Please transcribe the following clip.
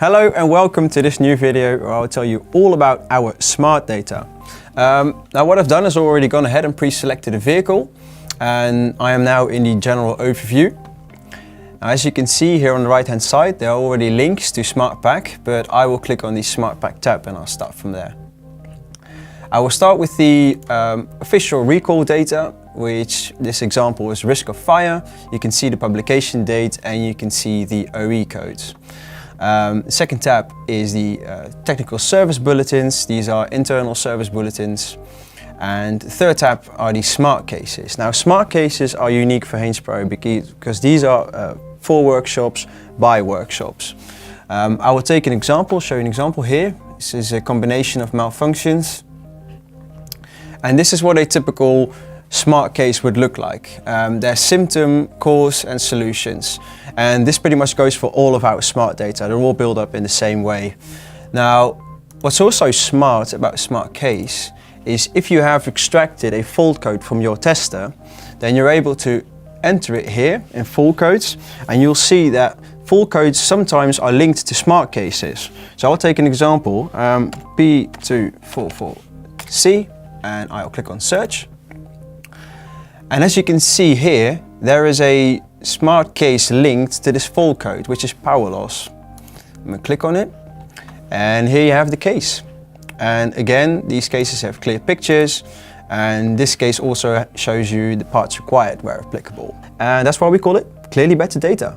Hello and welcome to this new video where I'll tell you all about our smart data. Now what I've done is already gone ahead and pre-selected a vehicle, and I am now in the general overview. Now, as you can see here on the right hand side, there are already links to SmartPack, but I will click on the SmartPack tab and I'll start from there. I will start with the official recall data, which this example is risk of fire. You can see the publication date and you can see the OE codes. The second tab is the technical service bulletins. These are internal service bulletins. And the third tab are the smart cases. Now, smart cases are unique for HaynesPro because these are for workshops by workshops. I will take an example, show you an example here. This is a combination of malfunctions. And this is what a typical smart case would look like. There's symptom, cause and solutions. And this pretty much goes for all of our smart data. They're all built up in the same way. Now, what's also smart about a smart case is if you have extracted a fault code from your tester, then you're able to enter it here in fault codes, and you'll see that fault codes sometimes are linked to smart cases. So I'll take an example, P244C, and I'll click on search. And as you can see here, there is a smart case linked to this fault code, which is power loss. I'm going to click on it, and here you have the case. And again, these cases have clear pictures, and this case also shows you the parts required where applicable. And that's why we call it clearly better data.